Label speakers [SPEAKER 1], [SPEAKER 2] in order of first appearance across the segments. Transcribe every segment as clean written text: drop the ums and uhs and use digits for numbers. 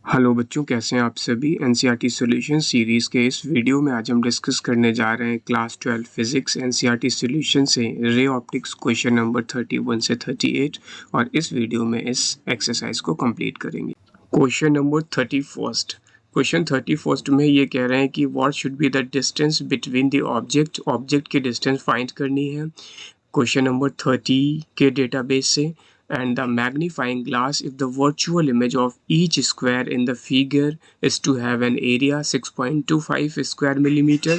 [SPEAKER 1] Hello बच्चों, कैसे हैं आप सभी। एनसीईआरटी सॉल्यूशन सीरीज़ के इस वीडियो में आज हम डिस्कस करने जा रहे हैं क्लास 12 फिजिक्स एनसीईआरटी सॉल्यूशन से रे ऑप्टिक्स क्वेश्चन नंबर 31 से 38 और इस वीडियो में इस एक्सरसाइज को कंप्लीट करेंगे। Question number 31। क्वेश्चन 31 में ये कह रहे हैं कि what should be the distance between the object की डिस्टेंस फाइंड करनी है क्वेश्चन नंबर 30 के डेटाबेस से, and the magnifying glass if the virtual image of each square in the figure is to have an area 6.25 square millimeter।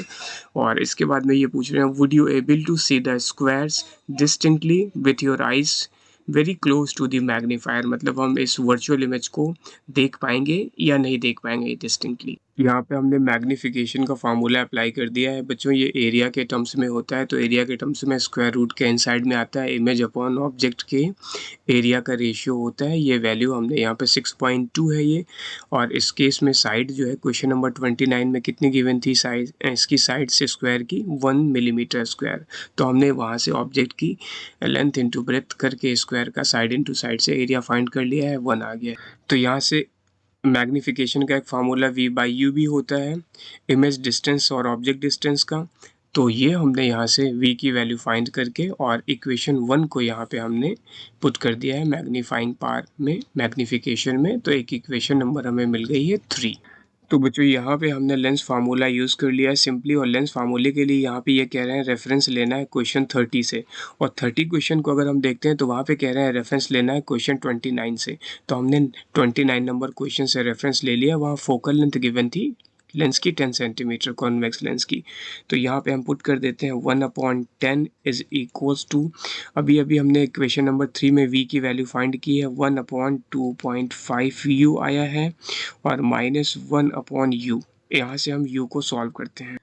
[SPEAKER 1] और इसके बाद में ये पूछ रहे हैं would you able to see the squares distinctly with your eyes very close to the magnifier, मतलब हम इस वर्चुअल इमेज को देख पाएंगे या नहीं देख पाएंगे डिस्टिंक्टली। यहाँ पे हमने मैग्नीफिकेशन का फार्मूला अप्लाई कर दिया है बच्चों। ये एरिया के टर्म्स में होता है, तो एरिया के टर्म्स में स्क्वायर रूट के इनसाइड में आता है इमेज अपॉन ऑब्जेक्ट के एरिया का रेशियो होता है। ये वैल्यू हमने यहाँ पे 6.2 है ये। और इस केस में साइड जो है क्वेश्चन नंबर 29 में कितनी गिवन थी, साइड इसकी साइड से स्क्वायर की 1 मिलीमीटर स्क्वायर। तो हमने वहाँ से ऑब्जेक्ट की लेंथ इंटू ब्रेथ करके स्क्वायर का साइड इंटू साइड से एरिया फाइंड कर लिया है, 1 आ गया। तो यहाँ से मैग्नीफिकेशन का एक फार्मूला v/u भी होता है इमेज डिस्टेंस और ऑब्जेक्ट डिस्टेंस का। तो ये हमने यहाँ से v की वैल्यू फाइंड करके और इक्वेशन 1 को यहाँ पे हमने पुट कर दिया है मैग्नीफाइंग पावर में, मैग्नीफिकेशन में। तो एक इक्वेशन नंबर हमें मिल गई है 3। तो बच्चों यहाँ पे हमने लेंस फार्मूला यूज़ कर लिया है सिंपली, और लेंस फार्मूले के लिए यहाँ पे ये कह रहे हैं रेफरेंस लेना है क्वेश्चन 30 से। और 30 क्वेश्चन को अगर हम देखते हैं तो वहाँ पे कह रहे हैं रेफरेंस लेना है क्वेश्चन 29 से। तो हमने 29 नंबर क्वेश्चन से रेफरेंस ले लिया। वहाँ फोकल लेंथ गिवन थी लेंस की 10 सेंटीमीटर कॉन्वेक्स लेंस की। तो यहाँ पे हम पुट कर देते हैं 1/10 इज इक्वल्स टू, अभी हमने क्वेश्चन नंबर 3 में v की वैल्यू फाइंड की है 1/2.5 u आया है, और -1/u। यहाँ से हम u को सॉल्व करते हैं।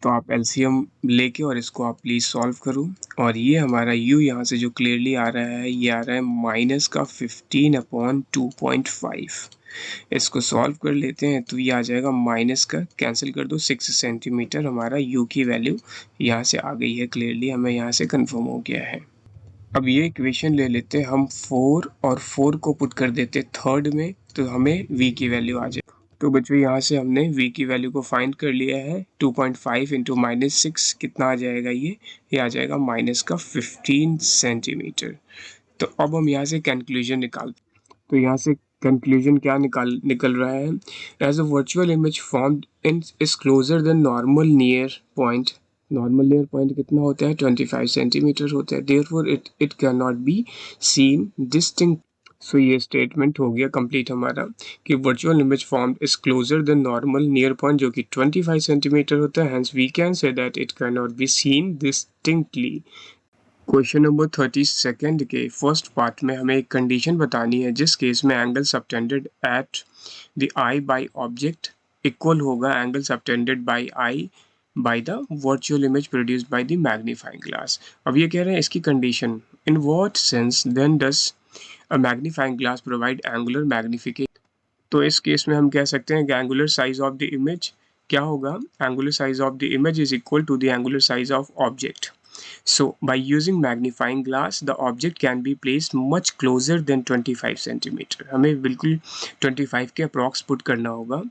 [SPEAKER 1] तो आप एलसीएम लेके और इसको आप प्लीज़ सॉल्व करो। और ये हमारा u यहाँ से जो क्लियरली आ रहा है, ये आ रहा है -15/2.5। इसको सॉल्व कर लेते हैं तो ये आ जाएगा माइनस का, कैंसिल कर दो, 6 सेंटीमीटर हमारा u की वैल्यू यहाँ से आ गई है क्लियरली, हमें यहाँ से कंफर्म हो गया है। अब ये इक्वेशन ले लेते हैं हम 4 और 4 को पुट कर देते थर्ड में, तो हमें v की वैल्यू आ जाए। तो बच्चों यहाँ से हमने v की वैल्यू को फाइंड कर लिया है। 2.5 इंटू -6 कितना आ जाएगा, ये आ जाएगा -15 सेंटीमीटर। तो अब हम यहाँ से कंक्लूजन निकालते। तो यहाँ से कंक्लूजन क्या निकल रहा है, as a virtual image formed in is closer than normal near point. Normal near point कितना होता है, 25 सेंटीमीटर होता है। Therefore it can not be seen distinct. So ये स्टेटमेंट हो गया कंप्लीट हमारा कि virtual image formed is closer than normal near point जो कि 25 सेंटीमीटर होता है। Hence we can say that it can not be seen distinctly. Question number 32 के फर्स्ट पार्ट में हमें एक कंडीशन बतानी है जिस केस में angle subtended at the eye by object equal होगा angle subtended by eye by the virtual image produced by the magnifying glass. अब ये कह रहे हैं इसकी condition, in what sense then does a magnifying glass provide angular magnification. तो इस case में हम कह सकते हैं कि angular size of the image क्या होगा, angular size of the image is equal to the angular size of object. So, by using magnifying glass, the object can be placed much closer than 25 centimeter. हमें बिल्कुल 25 के approx put करना होगा।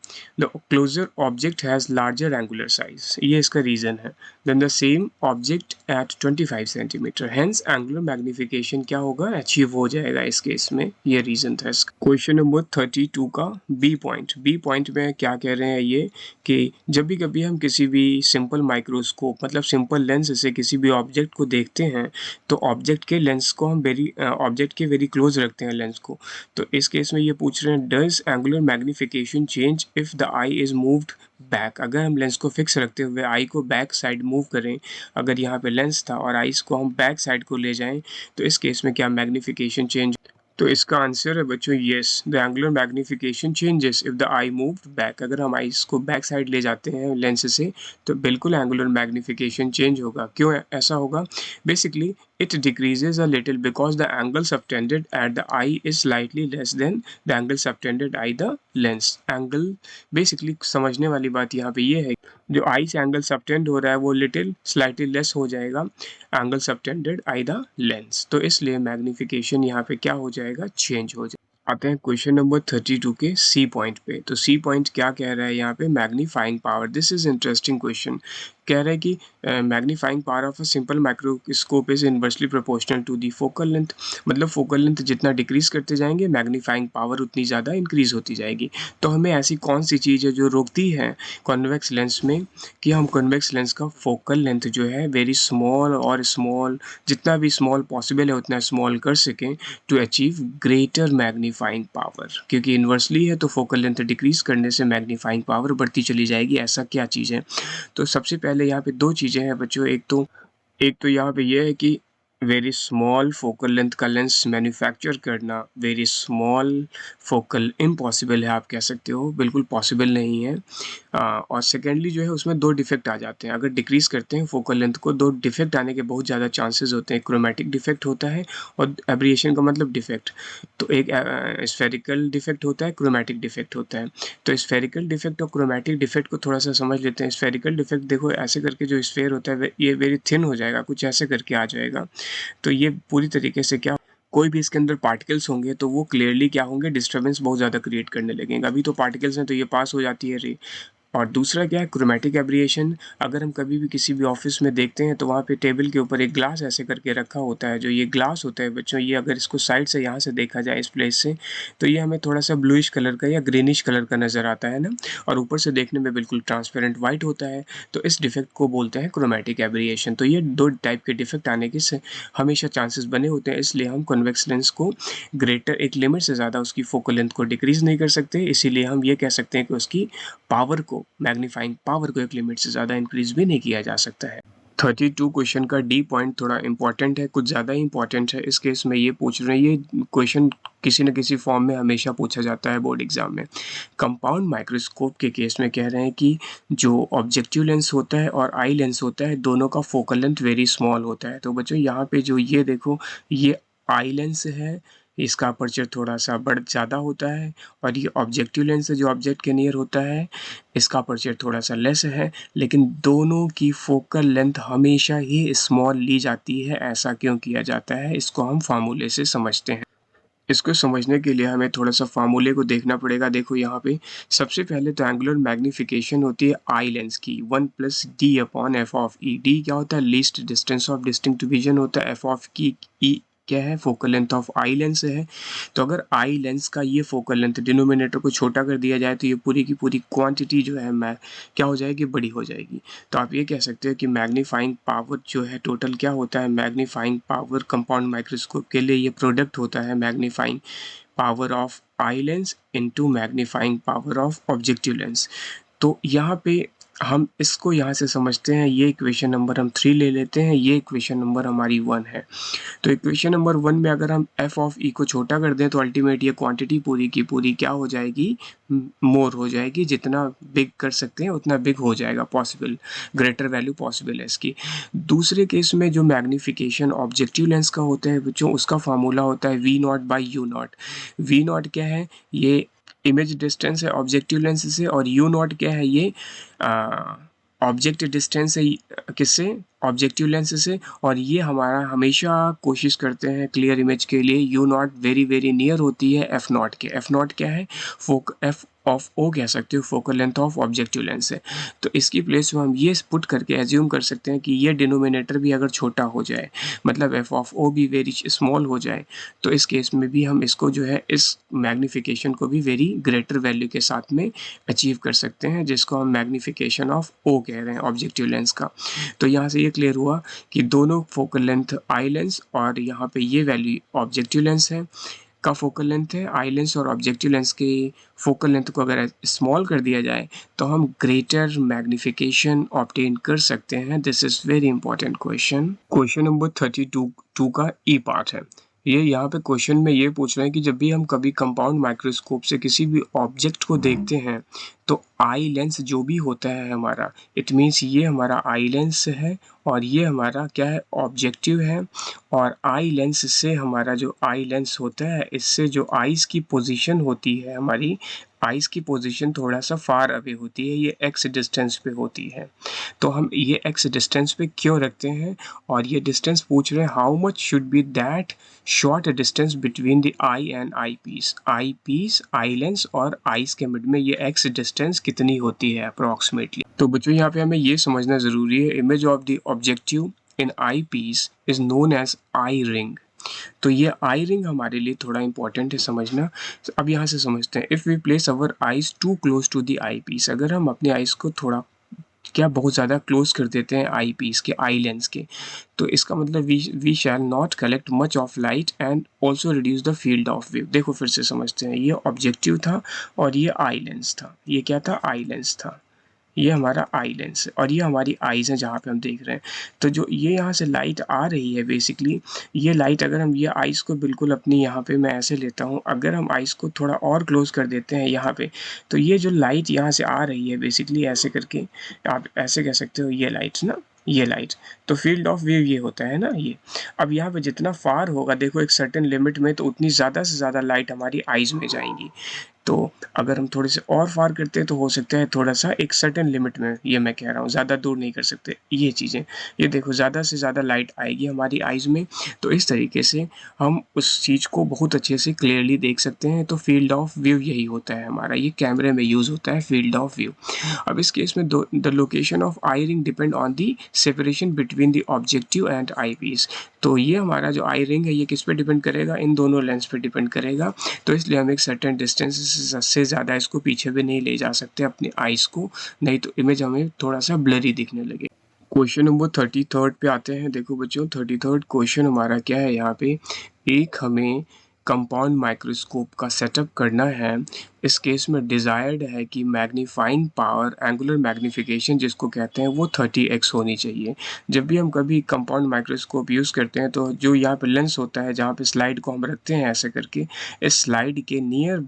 [SPEAKER 1] The closer object has larger angular size. ये इसका reason है। Then the same object at 25 centimeter. Hence, angular magnification क्या होगा, अचीव हो जाएगा इस केस में। ये रीज़न था इसका। क्वेश्चन नंबर 32 का बी पॉइंट में क्या कह रहे हैं ये कि जब भी कभी हम किसी भी सिंपल माइक्रोस्कोप मतलब सिंपल लेंस से किसी भी ऑब्जेक्ट को देखते हैं तो ऑब्जेक्ट के लेंस को हम ऑब्जेक्ट के वेरी क्लोज रखते हैं लेंस को। तो इस केस में ये पूछ रहे हैं does angular magnification change if the I is moved back. अगर हम लेंस को फिक्स रखते हुए आई को बैक साइड मूव करें, अगर यहाँ पे लेंस था और आईज को हम बैक साइड को ले जाएं, तो इस केस में क्या मैग्निफिकेशन चेंज। तो इसका आंसर है बच्चों yes, the angular magnification changes if the I moved back. अगर हम आईज को बैक साइड ले जाते हैं लेंस से तो बिल्कुल एंगुलर मैग्निफिकेशन चेंज होगा। क्यों ऐसा होगा, basically it decreases a little because the angle subtended at the eye is slightly less than the angle subtended at the lens. Angle basically समझने वाली बात यहाँ पे ये है, जो आई से एंगल सबटेंड हो रहा है वो लिटिल स्लाइटली लेस हो जाएगा angle subtended I the lens. तो इसलिए मैग्निफिकेशन यहाँ पे क्या हो जाएगा, चेंज हो जाएगा। आते हैं क्वेश्चन नंबर 32 के सी पॉइंट पे। तो सी पॉइंट क्या कह रहा है यहाँ पे, magnifying power. This is interesting question. कह रहा है कि magnifying power of a simple microscope is inversely proportional to the focal length. मतलब फोकल लेंथ जितना डिक्रीज करते जाएंगे मैग्नीफाइंग पावर उतनी ज़्यादा इंक्रीज होती जाएगी। तो हमें ऐसी कौन सी चीज़ है जो रोकती है कॉन्वेक्स लेंस में कि हम कॉन्वेक्स लेंस का फोकल लेंथ जो है वेरी स्मॉल और स्मॉल, जितना भी स्मॉल पॉसिबल है उतना स्मॉल कर सकें to achieve greater magnifying power. क्योंकि इन्वर्सली है तो फोकल लेंथ डिक्रीज करने से मैग्नीफाइंग पावर बढ़ती चली जाएगी। ऐसा क्या चीज़ है? तो सबसे पहले यहाँ पे दो चीज़ें हैं बच्चों। एक तो यहाँ पे ये है कि वेरी स्मॉल फोकल लेंथ का लेंस मैन्युफैक्चर करना वेरी स्मॉल फोकल इम्पॉसिबल है, आप कह सकते हो, बिल्कुल पॉसिबल नहीं है। और सेकेंडली जो है उसमें दो डिफेक्ट आ जाते हैं। अगर डिक्रीज करते हैं फोकल लेंथ को, दो डिफेक्ट आने के बहुत ज़्यादा चांसेस होते हैं। क्रोमेटिक डिफेक्ट होता है और एब्रिएशन का मतलब डिफेक्ट। तो एक स्फेरिकल डिफेक्ट होता है, क्रोमेटिक डिफेक्ट होता है। तो स्फेरिकल डिफेक्ट और क्रोमेटिक डिफेक्ट को थोड़ा सा समझ लेते हैं। स्फेरिकल डिफेक्ट देखो ऐसे करके जो स्फेयर होता है ये वेरी थिन हो जाएगा, कुछ ऐसे करके आ जाएगा। तो ये पूरी तरीके से क्या, कोई भी इसके अंदर पार्टिकल्स होंगे तो वो क्लियरली क्या होंगे, डिस्टर्बेंस बहुत ज़्यादा क्रिएट करने लगेंगे। अभी तो पार्टिकल्स हैं तो ये पास हो जाती है रे। और दूसरा क्या है, क्रोमेटिक एब्रिएशन। अगर हम कभी भी किसी भी ऑफिस में देखते हैं तो वहाँ पे टेबल के ऊपर एक ग्लास ऐसे करके रखा होता है। जो ये ग्लास होता है बच्चों, ये अगर इसको साइड से यहाँ से देखा जाए इस प्लेस से, तो ये हमें थोड़ा सा ब्लूइश कलर का या ग्रीनिश कलर का नज़र आता है ना, और ऊपर से देखने में बिल्कुल ट्रांसपेरेंट वाइट होता है। तो इस डिफेक्ट को बोलते हैं क्रोमेटिक एब्रिएशन। तो ये दो टाइप के डिफेक्ट आने के से हमेशा चांसेस बने होते हैं। इसलिए हम कॉन्वेक्स लेंस को ग्रेटर एक लिमिट से ज़्यादा उसकी फोकल लेंथ को डिक्रीज नहीं कर सकते। इसीलिए हम ये कह सकते हैं कि उसकी पावर को, मैग्नीफाइंग पावर को एक लिमिट से ज़्यादा इंक्रीज भी नहीं किया जा सकता है। 32 क्वेश्चन का डी पॉइंट थोड़ा इंपॉर्टेंट है, कुछ ज़्यादा ही इंपॉर्टेंट है। इस केस में ये पूछ रहे हैं, ये क्वेश्चन किसी न किसी फॉर्म में हमेशा पूछा जाता है बोर्ड एग्जाम में। कंपाउंड माइक्रोस्कोप के केस में कह रहे हैं कि जो ऑब्जेक्टिव लेंस होता है और आई लेंस होता है दोनों का फोकल लेंथ वेरी स्मॉल होता है। तो बच्चों यहाँ पे जो ये देखो, ये आई लेंस है, इसका अपर्चर थोड़ा सा ज़्यादा होता है। और ये ऑब्जेक्टिव लेंस है जो ऑब्जेक्ट के नियर होता है, इसका अपर्चर थोड़ा सा लेस है। लेकिन दोनों की फोकल लेंथ हमेशा ही स्मॉल ली जाती है। ऐसा क्यों किया जाता है, इसको हम फार्मूले से समझते हैं। इसको समझने के लिए हमें थोड़ा सा फार्मूले को देखना पड़ेगा। देखो यहाँ पे सबसे पहले तो एंगुलर मैग्निफिकेशन होती है आई लेंस की, 1+d/f(f)। डी क्या होता है, least distance of distinct vision होता है। f की ई क्या है, focal length of eye lens है। तो अगर आई लेंस का ये फोकल लेंथ डिनोमिनेटर को छोटा कर दिया जाए तो ये पूरी की पूरी क्वांटिटी जो है मैं क्या हो जाएगी, बड़ी हो जाएगी। तो आप ये कह सकते हो कि मैग्नीफाइंग पावर जो है टोटल क्या होता है, मैग्नीफाइंग पावर कंपाउंड माइक्रोस्कोप के लिए ये प्रोडक्ट होता है magnifying power of eye lens into magnifying power of objective lens. तो यहाँ पे हम इसको यहाँ से समझते हैं। ये इक्वेशन नंबर हम 3 ले लेते हैं, ये इक्वेशन नंबर हमारी 1 है। तो इक्वेशन नंबर 1 में अगर हम एफ ऑफ ई को छोटा कर दें तो अल्टीमेट ये क्वांटिटी पूरी की पूरी क्या हो जाएगी, मोर हो जाएगी। जितना बिग कर सकते हैं उतना बिग हो जाएगा, पॉसिबल ग्रेटर वैल्यू पॉसिबल है इसकी। दूसरे केस में जो मैग्निफिकेशन ऑब्जेक्टिव लेंस का होता है बच्चों, उसका फार्मूला होता है V0/U0। V0 क्या है, ये इमेज डिस्टेंस है ऑब्जेक्टिव लेंस से, और U0 क्या है, ये ऑब्जेक्ट डिस्टेंस है किससे, ऑब्जेक्टिव लेंस से। और ये हमारा हमेशा कोशिश करते हैं क्लियर इमेज के लिए U0 वेरी वेरी नियर होती है F0 के। F0 क्या है, एफ ऑफ ओ कह सकते हो, focal length of objective lens है। तो इसकी प्लेस में हम ये पुट करके एज्यूम कर सकते हैं कि ये डिनोमिनेटर भी अगर छोटा हो जाए, मतलब एफ ऑफ ओ भी वेरी स्मॉल हो जाए, तो इस केस में भी हम इसको जो है इस मैग्निफिकेशन को भी वेरी ग्रेटर वैल्यू के साथ में अचीव कर सकते हैं, जिसको हम मैग्निफिकेशन ऑफ ओ कह रहे हैं ऑब्जेक्टिव लेंस का। तो यहाँ से ये क्लियर हुआ कि दोनों फोकल लेंथ आई लेंस और यहाँ पे ये वैल्यू ऑब्जेक्टिव लेंस है का फोकल लेंथ है। आई लेंस और ऑब्जेक्टिव लेंस के फोकल लेंथ को अगर स्मॉल कर दिया जाए तो हम ग्रेटर मैग्निफिकेशन ऑब्टेन कर सकते हैं। This is very important question. Question number 32 का ई पार्ट है। ये यहाँ पे क्वेश्चन में ये पूछ रहे हैं कि जब भी हम कभी कंपाउंड माइक्रोस्कोप से किसी भी ऑब्जेक्ट को देखते हैं तो आई लेंस जो भी होता है हमारा, इट मीन्स ये हमारा आई लेंस है और ये हमारा क्या है, ऑब्जेक्टिव है। और आई लेंस से हमारा जो आई लेंस होता है, इससे जो आईज की पोजीशन होती है हमारी, आइस की पोजीशन थोड़ा सा फार अवे होती है, ये एक्स डिस्टेंस पे होती है। तो हम ये एक्स डिस्टेंस पे क्यों रखते हैं, और ये डिस्टेंस पूछ रहे हैं how much should be that short distance between the eye and eyepiece, eye lens और आइस के मिड में ये एक्स डिस्टेंस कितनी होती है अप्रॉक्सीमेटली। तो बच्चों यहाँ पे हमें ये समझना ज़रूरी है, image of the objective in eyepiece is known as eye ring. तो ये आई रिंग हमारे लिए थोड़ा इंपॉर्टेंट है समझना। अब यहाँ से समझते हैं, if we place our eyes too close to the eyepiece, अगर हम अपने आइज को थोड़ा क्या बहुत ज़्यादा क्लोज कर देते हैं आई पीस के, आई लेंस के, तो इसका मतलब we shall not collect much of light and also reduce the field of view. देखो फिर से समझते हैं, ये ऑब्जेक्टिव था और ये आई लेंस था, ये क्या था, आई लेंस था, ये हमारा आई लेंस है और ये हमारी आईज़ हैं जहाँ पे हम देख रहे हैं। तो जो ये यहाँ से लाइट आ रही है बेसिकली, ये लाइट अगर हम ये आइज़ को बिल्कुल अपनी यहाँ पे मैं ऐसे लेता हूँ, अगर हम आइज़ को थोड़ा और क्लोज कर देते हैं यहाँ पे, तो ये जो लाइट यहाँ से आ रही है बेसिकली ऐसे करके, आप ऐसे कह सकते हो ये लाइट ना, ये लाइट, तो फील्ड ऑफ व्यू ये होता है ना ये। अब यहाँ पे जितना फार होगा देखो एक सर्टेन लिमिट में, तो उतनी ज़्यादा से ज़्यादा लाइट हमारी आइज़ में जाएंगी। तो अगर हम थोड़े से और फार करते हैं तो हो सकता है थोड़ा सा एक सर्टेन लिमिट में, ये मैं कह रहा हूँ, ज़्यादा दूर नहीं कर सकते ये चीज़ें। ये देखो ज़्यादा से ज़्यादा लाइट आएगी हमारी आइज़ में, तो इस तरीके से हम उस चीज़ को बहुत अच्छे से क्लियरली देख सकते हैं। तो फील्ड ऑफ व्यू यही होता है हमारा, ये कैमरे में यूज़ होता है फील्ड ऑफ व्यू। अब इस केस में the location of eye ring depend on the separation between the objective and eyepiece. तो ये हमारा जो आई रिंग है ये किस पे डिपेंड करेगा, इन दोनों लेंस पे डिपेंड करेगा। तो इसलिए हम एक सर्टेन डिस्टेंस से ज़्यादा इसको पीछे भी नहीं ले जा सकते अपनी आइज़ को, नहीं तो इमेज हमें थोड़ा सा ब्लरी दिखने लगे। क्वेश्चन नंबर 33 पे आते हैं। देखो बच्चों 33 क्वेश्चन हमारा क्या है, यहाँ पे एक हमें कंपाउंड माइक्रोस्कोप का सेटअप करना है। इस केस में डिज़ायर्ड है कि मैग्नीफाइंग पावर, एंगुलर मैग्नीफिकेशन जिसको कहते हैं, वो 30x होनी चाहिए। जब भी हम कभी कंपाउंड माइक्रोस्कोप यूज़ करते हैं तो जो यहाँ पे लेंस होता है, जहाँ पे स्लाइड को हम रखते हैं ऐसे करके, इस स्लाइड के नियर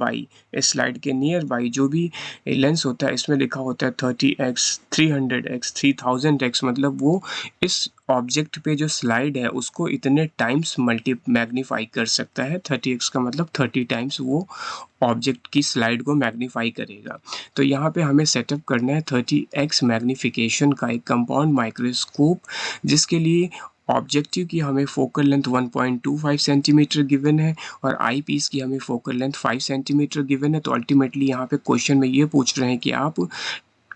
[SPEAKER 1] बाई जो भी लेंस होता है इसमें लिखा होता है 30x, 300x, 3000x, मतलब वो इस ऑब्जेक्ट पे जो स्लाइड है उसको इतने टाइम्स मैग्नीफाई कर सकता है। 30x का मतलब 30 टाइम्स वो ऑब्जेक्ट की स्लाइड को मैग्नीफाई करेगा। तो यहाँ पे हमें सेटअप करना है 30x मैग्नीफिकेशन का एक कंपाउंड माइक्रोस्कोप, जिसके लिए ऑब्जेक्टिव की हमें फोकल लेंथ 1.25 सेंटीमीटर गिवन है और आई पीस की हमें फोकल लेंथ 5 सेंटीमीटर गिवन है। तो अल्टीमेटली यहाँ पे क्वेश्चन में ये पूछ रहे हैं कि आप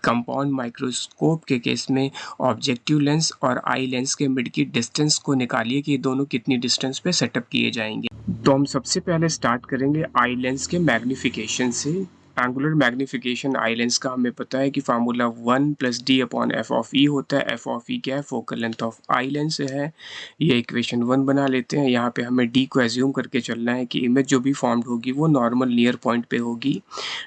[SPEAKER 1] कंपाउंड माइक्रोस्कोप के केस में ऑब्जेक्टिव लेंस और आई लेंस के मिड की डिस्टेंस को निकालिए कि ये दोनों कितनी डिस्टेंस पे सेटअप किए जाएंगे। तो हम सबसे पहले स्टार्ट करेंगे आई लेंस के मैग्नीफिकेशन से। एंगुलर मैग्नीफिकेशन आई लेंस का हमें पता है कि फार्मूला 1+d/f(e) होता है। f(e) क्या है, focal length of eye lens है। ये इक्वेशन 1 बना लेते हैं। यहाँ पे हमें d को एज्यूम करके चलना है कि इमेज जो भी फॉर्म्ड होगी वो नॉर्मल नियर पॉइंट पे होगी।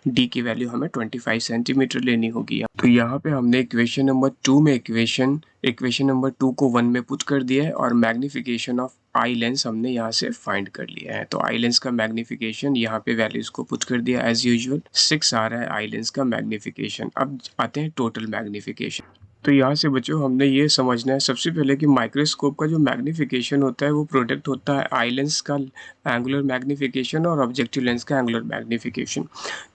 [SPEAKER 1] d की वैल्यू हमें 25 सेंटीमीटर लेनी होगी। तो यहाँ पे हमने इक्वेशन नंबर 2 में इक्वेशन नंबर 2 को 1 में पुट कर दिया है और मैग्नीफिकेशन ऑफ आई लेंस हमने यहाँ से फाइंड कर लिया है। तो आई लेंस का मैग्नीफिकेशन यहाँ पे वैल्यूज को पुट कर दिया एज यूजुअल, 6 आ रहा है आई लेंस का मैग्नीफिकेशन। अब आते हैं टोटल मैग्नीफिकेशन। तो यहाँ से बच्चों हमने ये समझना है सबसे पहले कि माइक्रोस्कोप का जो मैग्नीफिकेशन होता है वो प्रोडक्ट होता है आई लेंस का एंगुलर मैग्नीफिकेशन और ऑब्जेक्टिव लेंस का एंगुलर मैग्नीफिकेशन।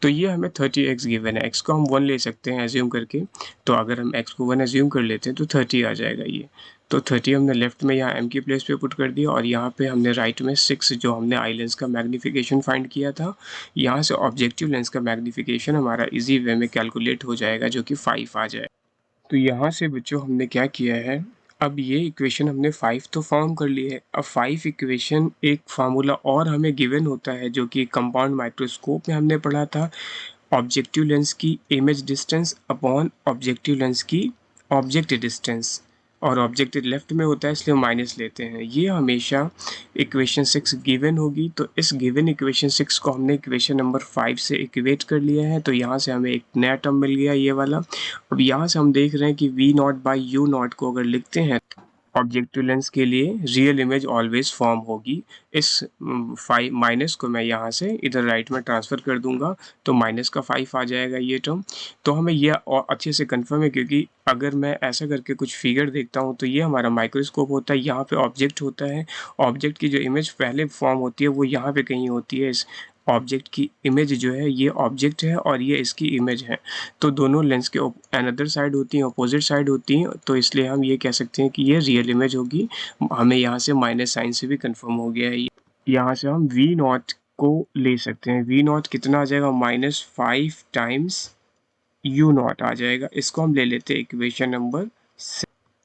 [SPEAKER 1] तो ये हमें 30x गिवन है, x को हम 1 ले सकते हैं एज्यूम करके। तो अगर हम x को 1 एज्यूम कर लेते हैं तो 30 आ जाएगा ये। तो 30 हमने लेफ्ट में यहाँ m की प्लेस पे पुट कर दिया और यहाँ पे हमने राइट में 6 जो हमने आई लेंस का मैग्नीफिकेशन फाइंड किया था, यहाँ से ऑब्जेक्टिव लेंस का मैग्नीफिकेशन हमारा इजी वे में कैलकुलेट हो जाएगा जो कि 5 आ जाए। तो यहाँ से बच्चों हमने क्या किया है, अब ये इक्वेशन हमने 5 तो फॉर्म कर ली है। अब 5 इक्वेशन एक फार्मूला और हमें गिवन होता है जो कि कंपाउंड माइक्रोस्कोप में हमने पढ़ा था, ऑब्जेक्टिव लेंस की image distance upon objective lens की ऑब्जेक्ट डिस्टेंस, और ऑब्जेक्ट लेफ्ट में होता है इसलिए माइनस लेते हैं। ये हमेशा इक्वेशन 6 गिवन होगी। तो इस गिवन इक्वेशन 6 को हमने इक्वेशन नंबर 5 से इक्वेट कर लिया है। तो यहाँ से हमें एक नया टर्म मिल गया ये वाला। अब यहाँ से हम देख रहे हैं कि v0/u0 को अगर लिखते हैं ऑब्जेक्टिव लेंस के लिए रियल इमेज ऑलवेज फॉर्म होगी। इस 5 माइनस को मैं यहाँ से इधर राइट में ट्रांसफ़र कर दूंगा तो माइनस का 5 आ जाएगा ये टर्म। तो हमें ये और अच्छे से कंफर्म है क्योंकि अगर मैं ऐसा करके कुछ फिगर देखता हूँ तो ये हमारा माइक्रोस्कोप होता है, यहाँ पे ऑब्जेक्ट होता है, ऑब्जेक्ट की जो इमेज पहले फॉर्म होती है वो यहाँ पे कहीं होती है इस ऑब्जेक्ट की इमेज जो है, ये ऑब्जेक्ट है और ये इसकी इमेज है, तो दोनों लेंस के अनदर साइड होती हैं, अपोजिट साइड होती हैं, तो इसलिए हम ये कह सकते हैं कि ये रियल इमेज होगी। हमें यहाँ से माइनस साइन से भी कंफर्म हो गया है। यहाँ से हम वी नॉट को ले सकते हैं। वी नॉट कितना आ जाएगा, -5 टाइम्स यू नॉट आ जाएगा। इसको हम ले लेते हैं इक्वेशन नंबर 6।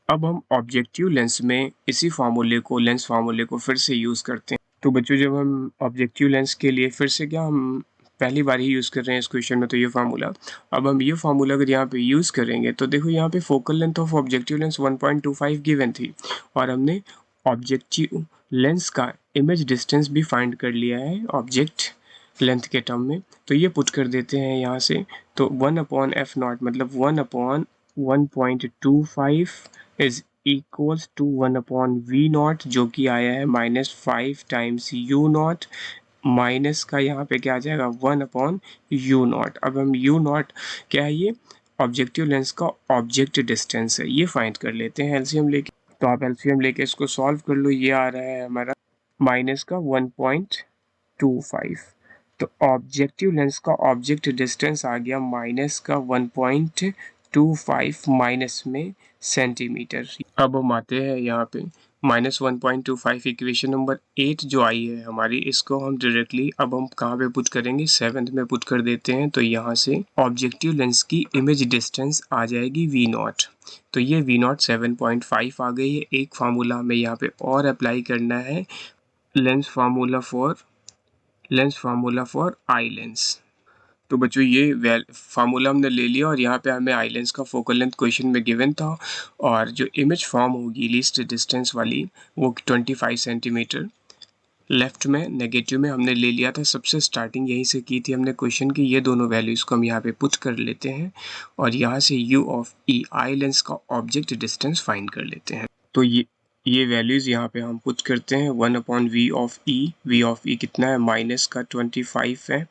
[SPEAKER 1] अब हम ऑब्जेक्टिव लेंस में इसी फार्मूले को, लेंस फार्मूले को फिर से यूज़ करते हैं। तो बच्चों, जब हम ऑब्जेक्टिव लेंस के लिए फिर से क्या, हम पहली बार ही यूज़ कर रहे हैं इस क्वेश्चन में, तो ये फार्मूला, अब हम ये फार्मूला अगर यहाँ पे यूज़ करेंगे तो देखो यहाँ पे focal length of objective lens 1.25 given थी, और हमने ऑब्जेक्टिव लेंस का इमेज डिस्टेंस भी फाइंड कर लिया है ऑब्जेक्ट लेंथ के टर्म में। तो ये पुट कर देते हैं यहाँ से, तो 1/f0 मतलब 1/1.25 इज इक्वल्स टू 1/v0, जो कि आया है -5 टाइम्स u नॉट, माइनस का यहाँ पे क्या आ जाएगा 1/u0। अब हम u0 क्या है, ये ऑब्जेक्टिव लेंस का ऑब्जेक्ट डिस्टेंस है, ये फाइंड कर लेते हैं एलसीएम लेके। तो आप एलसीएम लेके इसको सॉल्व कर लो। ये आ रहा है हमारा माइनस का 1.25, तो ऑब्जेक्टिव लेंस का ऑब्जेक्ट डिस्टेंस आ गया माइनस का 1.25 माइनस में सेंटीमीटर। अब हम आते हैं यहाँ पे -1.25, इक्वेशन नंबर 8 जो आई है हमारी, इसको हम डायरेक्टली अब हम कहाँ पे पुट करेंगे, 7th में पुट कर देते हैं। तो यहाँ से ऑब्जेक्टिव लेंस की इमेज डिस्टेंस आ जाएगी v0, तो ये v0 7.5 आ गई है। एक फार्मूला हमें यहाँ पे और अप्लाई करना है, lens formula for eye lens. तो बच्चों, ये फार्मूला हमने ले लिया और यहाँ पे हमें आई लेंस का फोकल लेंथ क्वेश्चन में गिवन था, और जो इमेज फॉर्म होगी लीस्ट डिस्टेंस वाली वो 25 सेंटीमीटर। लेफ्ट में नेगेटिव में हमने ले लिया था, सबसे स्टार्टिंग यहीं से की थी हमने क्वेश्चन की। ये दोनों वैल्यूज़ को हम यहाँ पे पुट कर लेते हैं और यहाँ से u of e eye lens का ऑब्जेक्ट डिस्टेंस फाइंड कर लेते हैं। तो ये वैल्यूज़ यहाँ पे हम पुट करते हैं, 1/v of e, v of e कितना है, माइनस का 25 है,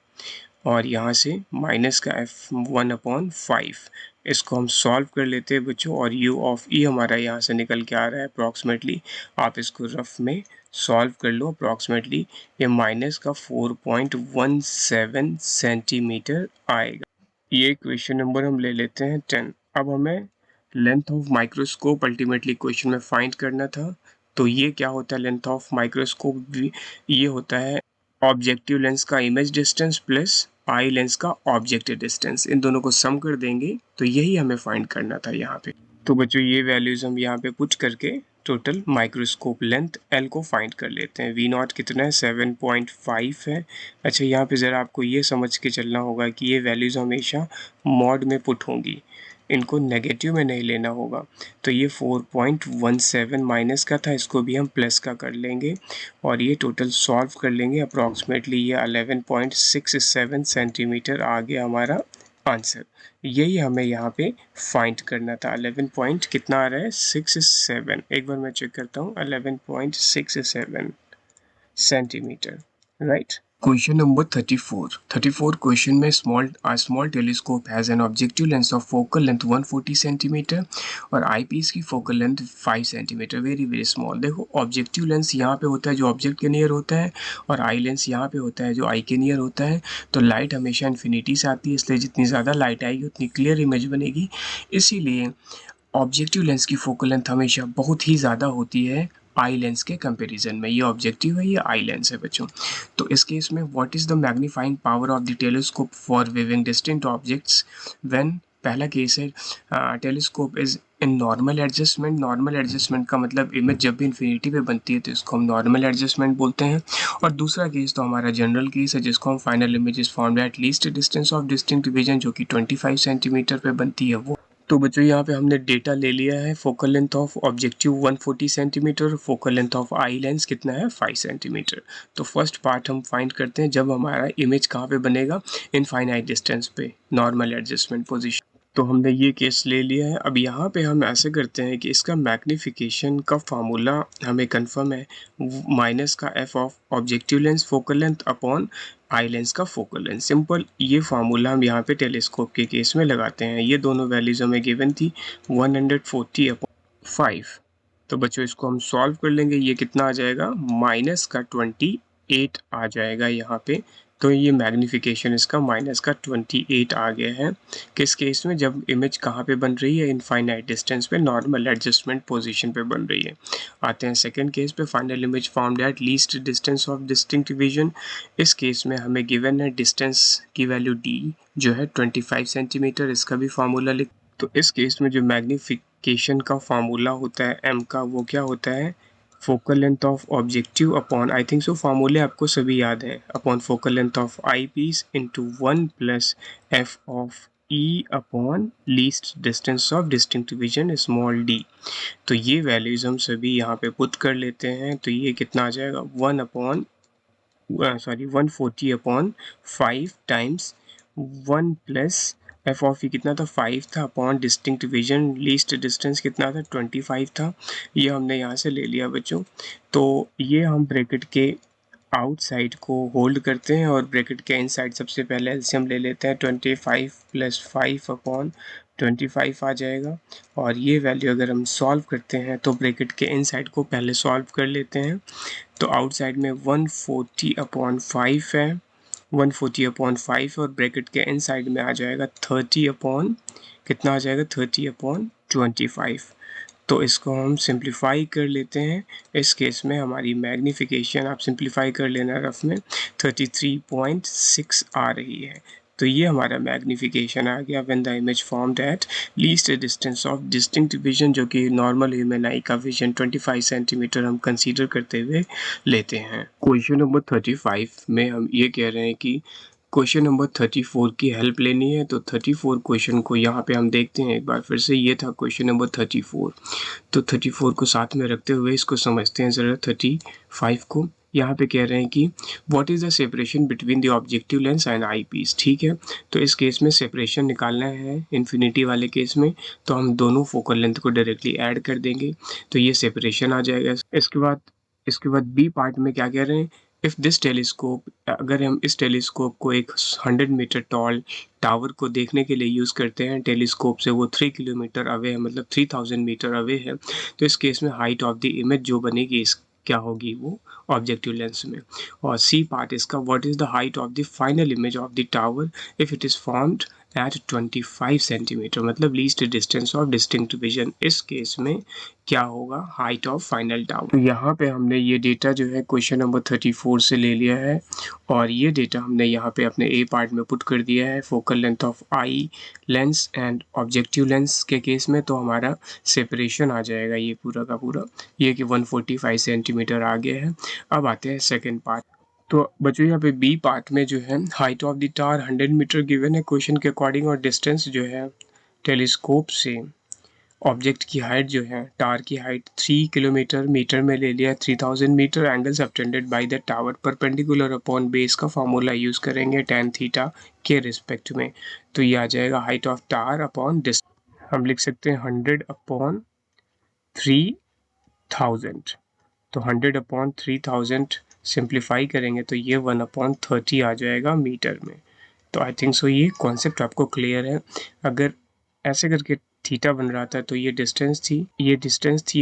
[SPEAKER 1] और यहाँ से माइनस का f 1/5, इसको हम सॉल्व कर लेते हैं बच्चों, और u ऑफ e हमारा यहाँ से निकल के आ रहा है अप्रॉक्सीमेटली, आप इसको रफ में सॉल्व कर लो, अप्रॉक्सीमेटली ये माइनस का 4.17 सेंटीमीटर आएगा। ये क्वेश्चन नंबर हम ले लेते हैं 10। अब हमें length of microscope ultimately question में फाइंड करना था। तो ये क्या होता है, लेंथ ऑफ माइक्रोस्कोप भी ये होता है ऑब्जेक्टिव लेंस का image distance plus eye lens का ऑब्जेक्ट डिस्टेंस, इन दोनों को सम कर देंगे, तो यही हमें फाइंड करना था यहाँ पे। तो बच्चों, ये वैल्यूज हम यहाँ पे पुट करके टोटल माइक्रोस्कोप लेंथ L को फाइंड कर लेते हैं। V0 कितना है, 7.5 है। अच्छा, यहाँ पे ज़रा आपको ये समझ के चलना होगा कि ये वैल्यूज़ हमेशा मॉड में पुट होंगी, इनको नेगेटिव में नहीं लेना होगा। तो ये 4.17 माइनस का था, इसको भी हम प्लस का कर लेंगे और ये टोटल सॉल्व कर लेंगे। अप्रॉक्सीमेटली ये 11.67 सेंटीमीटर आ गया हमारा आंसर। यही हमें यहाँ पे फाइंड करना था। 11 पॉइंट कितना आ रहा है, 67, एक बार मैं चेक करता हूँ, 11.67 centimetre, right. Question number 34 question में small telescope has an objective lens of focal length 140 centimetre और आईपीस की focal length 5 centimetre, very very small. देखो, ऑब्जेक्टिव लेंस यहाँ पे होता है जो ऑब्जेक्ट के नियर होता है, और आई लेंस यहाँ पे होता है जो आई के नियर होता है। तो लाइट हमेशा इन्फिनिटी से आती है, इसलिए जितनी ज़्यादा लाइट आएगी उतनी क्लियर इमेज बनेगी। इसीलिए ऑब्जेक्टिव लेंस की फोकल लेंथ हमेशा बहुत ही ज़्यादा होती है आई लेंस के कंपैरिजन में। ये ऑब्जेक्टिव है, ये आई लेंस है बच्चों। तो इस केस में what is the magnifying power of the telescope for viewing distinct objects when, पहला केस है telescope is in normal adjustment. Normal adjustment का मतलब इमेज जब भी इन्फिनिटी पे बनती है तो इसको हम नॉर्मल एडजस्टमेंट बोलते हैं। और दूसरा केस तो हमारा जनरल केस है जिसको हम final image is formed at least distance of distinct division, जो कि 25 सेंटीमीटर पे बनती है वो। तो बच्चों, यहाँ पे हमने डेटा ले लिया है, focal length of objective 140 centimetre, focal length of eye lens कितना है, 5 सेंटीमीटर। तो फर्स्ट पार्ट हम फाइंड करते हैं, जब हमारा इमेज कहाँ पे बनेगा, इनफाइनाइट डिस्टेंस पे, नॉर्मल एडजस्टमेंट पोजीशन। तो हमने ये केस ले लिया है। अब यहाँ पे हम ऐसे करते हैं कि इसका मैग्नीफिकेशन का फार्मूला हमें कंफर्म है, माइनस का f of objective lens focal length upon eye lens का फोकल लेंथ। सिंपल, ये फार्मूला हम यहाँ पे टेलीस्कोप के केस में लगाते हैं। ये दोनों वैल्यूज हमें गिवन थी, 140/5। तो बच्चों, इसको हम सॉल्व कर लेंगे। ये कितना आ जाएगा, -28 आ जाएगा यहाँ पे तो ये मैग्नीफिकेशन इसका माइनस का 28 आ गया है। किस केस में? जब इमेज कहाँ पे बन रही है? इनफाइनाइट डिस्टेंस पे, नॉर्मल एडजस्टमेंट पोजीशन पे बन रही है। आते हैं सेकंड केस पे, final image found at least distance of distinct vision. इस केस में हमें गिवन है डिस्टेंस की वैल्यू d जो है 25 सेंटीमीटर, इसका भी फार्मूला लिख। तो इस केस में जो मैग्नीफिकेशन का फार्मूला होता है m का, वो क्या होता है? Focal length of objective upon, I think so फार्मूले आपको सभी याद है, upon focal length of eyepiece into 1 plus F of E upon least distance of distinct vision small D. तो ये वैल्यूज हम सभी यहाँ पे पुट कर लेते हैं। तो ये कितना आ जाएगा? 140 upon 5 times 1 plus F of E कितना था? 5 था, upon distinct vision least distance कितना था? 25 था। ये हमने यहाँ से ले लिया बच्चों। तो ये हम ब्रैकेट के आउटसाइड को होल्ड करते हैं और ब्रैकेट के इनसाइड सबसे पहले एलसीएम ले लेते हैं। 25 प्लस 5 अपॉन 25 आ जाएगा। और ये वैल्यू अगर हम सॉल्व करते हैं तो ब्रैकेट के इनसाइड को पहले सॉल्व कर लेते हैं। तो आउटसाइड में 140 अपॉन 5 है, 140 अपॉन 5, और ब्रैकेट के इनसाइड में आ जाएगा 30 अपॉन, कितना आ जाएगा? 30 अपॉन 25। तो इसको हम सिंप्लीफाई कर लेते हैं। इस केस में हमारी मैग्नीफिकेशन आप सिंप्लीफाई कर लेना रफ में, 33.6 आ रही है। तो ये हमारा मैग्नीफिकेशन आ गया when the image formed at least distance of distinct vision, जो कि नॉर्मल ह्यूमन आई का विजन 25 सेंटीमीटर हम कंसीडर करते हुए लेते हैं। क्वेश्चन नंबर 35 में हम ये कह रहे हैं कि क्वेश्चन नंबर 34 की हेल्प लेनी है। तो 34 क्वेश्चन को यहाँ पे हम देखते हैं एक बार फिर से। ये था क्वेश्चन नंबर 34। तो 34 को साथ में रखते हुए इसको समझते हैं ज़रा। 35 को यहाँ पे कह रहे हैं कि what is the separation between the objective lens and eyepiece. ठीक है, तो इस केस में सेपरेशन निकालना है इन्फिनिटी वाले केस में, तो हम दोनों फोकल लेंथ को डायरेक्टली ऐड कर देंगे, तो ये सेपरेशन आ जाएगा। इसके बाद बी पार्ट में क्या कह रहे हैं? इफ़ दिस टेलीस्कोप, अगर हम इस टेलीस्कोप को एक 100 मीटर टॉल टावर को देखने के लिए यूज़ करते हैं, टेलीस्कोप से वो 3 किलोमीटर अवे है, मतलब 3000 मीटर अवे है, तो इस केस में हाइट ऑफ द इमेज जो बनेगी इस क्या होगी? वो ऑब्जेक्टिव लेंस में। और सी पार्ट इसका, what is the height of the final image of the tower if it is formed at 25 centimetre, मतलब least distance of distinct vision. इस केस में क्या होगा? Height of final tower. तो यहाँ पे हमने ये डेटा जो है क्वेश्चन नंबर 34 से ले लिया है, और ये डेटा हमने यहाँ पे अपने ए पार्ट में पुट कर दिया है। Focal length of eye lens and objective lens के केस में तो हमारा सेपरेशन आ जाएगा ये पूरा का पूरा, ये कि 145 सेंटीमीटर आ गया है। अब आते हैं सेकेंड पार्ट। तो बच्चों यहाँ पे बी पार्ट में जो है height of the tower 100 metre given है क्वेश्चन के अकॉर्डिंग, और डिस्टेंस जो है टेलीस्कोप से ऑब्जेक्ट की हाइट जो है, टावर की हाइट 3 किलोमीटर मीटर में ले लिया, 3000 metre. Angle subtended by the tower perpendicular upon base का फॉर्मूला यूज़ करेंगे tan थीटा के रिस्पेक्ट में। तो ये आ जाएगा height of tower upon distance. हम लिख सकते हैं 100 अपॉन 3000। तो 100 अपॉन 3000 सिंप्लीफाई करेंगे तो ये 1 अपॉन 30 आ जाएगा मीटर में। तो आई थिंक सो ये कॉन्सेप्ट आपको क्लियर है। अगर ऐसे करके थीटा बन रहा था तो ये डिस्टेंस थी, ये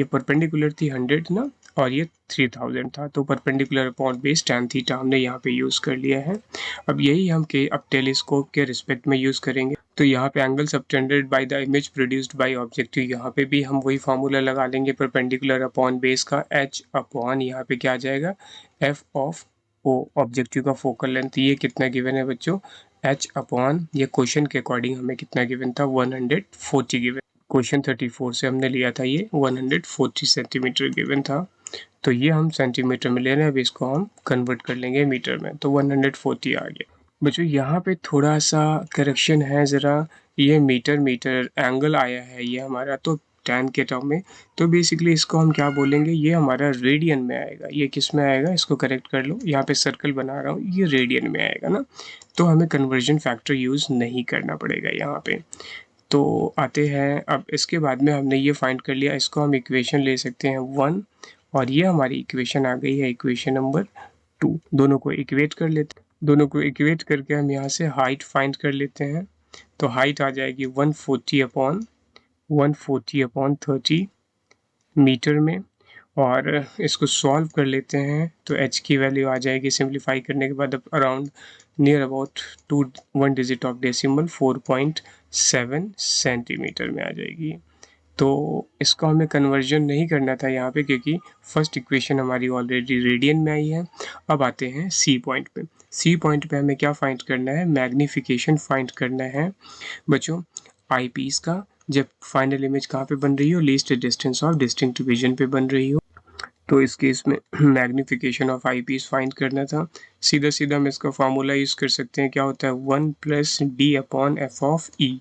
[SPEAKER 1] परपेंडिकुलर थी 100 ना, और ये 3000 था, तो perpendicular upon base tan theta हमने यहाँ पे यूज़ कर लिया है। अब यही हम अब टेलीस्कोप के रिस्पेक्ट में यूज़ करेंगे। तो यहाँ पे angle subtended by the image produced bye objective, यहाँ पे भी हम वही फार्मूला लगा लेंगे परपेंडिकुलर अपॉन बेस का, h अपॉन यहाँ पे क्या आ जाएगा? f ऑफ o, ऑब्जेक्टिव का फोकल लेंथ। ये कितना गिवन है बच्चों? h अपॉन, ये क्वेश्चन के अकॉर्डिंग हमें कितना गिवन था? 140 गिवन। क्वेश्चन 34 से हमने लिया था ये 140 सेंटीमीटर गिवन था। तो ये हम सेंटीमीटर में ले रहे हैं, अब इसको हम कन्वर्ट कर लेंगे मीटर में, तो 140 आ गया। बच्चों यहाँ पे थोड़ा सा करेक्शन है ज़रा, ये मीटर एंगल आया है ये हमारा, तो tan के टर्म में, तो बेसिकली इसको हम क्या बोलेंगे? ये हमारा रेडियन में आएगा। ये किस में आएगा? इसको करेक्ट कर लो, यहाँ पे सर्कल बना रहा हूँ, ये रेडियन में आएगा ना, तो हमें कन्वर्जन फैक्टर यूज़ नहीं करना पड़ेगा यहाँ पे। तो आते हैं, अब इसके बाद में हमने ये फाइंड कर लिया, इसको हम इक्वेशन ले सकते हैं 1, और ये हमारी इक्वेशन आ गई है इक्वेशन नंबर 2। दोनों को इक्वेट कर लेते हैं, दोनों को इक्वेट करके हम यहाँ से हाइट फाइंड कर लेते हैं। तो हाइट आ जाएगी 140 अपॉन 30 मीटर में, और इसको सॉल्व कर लेते हैं तो h की वैल्यू आ जाएगी सिंप्लीफाई करने के बाद around near about 1 digit of decimal 4.7 centimetre में आ जाएगी। तो इसको हमें कन्वर्जन नहीं करना था यहाँ पे, क्योंकि फर्स्ट इक्वेशन हमारी ऑलरेडी रेडियन में आई है। अब आते हैं सी पॉइंट पे। सी पॉइंट पे हमें क्या फाइंड करना है? मैग्नीफिकेशन फाइंड करना है बच्चों आई पीस का। जब फाइनल इमेज कहाँ पे बन रही हो? Least distance of distinct vision पे बन रही हो। तो इस केस में magnification of eyepiece find करना था। सीधा सीधा हम इसका फार्मूला यूज़ कर सकते हैं। क्या होता है? 1+d/f(e)।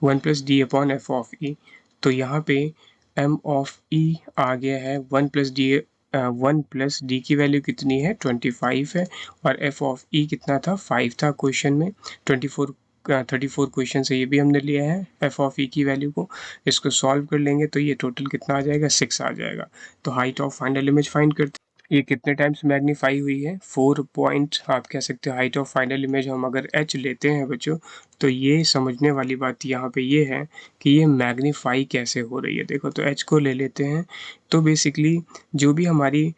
[SPEAKER 1] 1+d/f(e). तो यहाँ पे m ऑफ e आ गया है 1+d की वैल्यू कितनी है? 25 है, और f ऑफ e कितना था? 5 था क्वेश्चन में। 34 क्वेश्चन से ये भी हमने लिया है f ऑफ e की वैल्यू को। इसको सॉल्व कर लेंगे तो ये टोटल कितना आ जाएगा? 6 आ जाएगा। तो height of final image find करते हैं। ये कितने टाइम्स मैग्नीफाई हुई है? 4 पॉइंट आप कह सकते हो हाइट ऑफ फाइनल इमेज। हम अगर h लेते हैं बच्चों, तो ये समझने वाली बात यहाँ पे ये है कि ये मैग्नीफाई कैसे हो रही है। देखो, तो h को ले लेते हैं, तो बेसिकली जो भी हमारी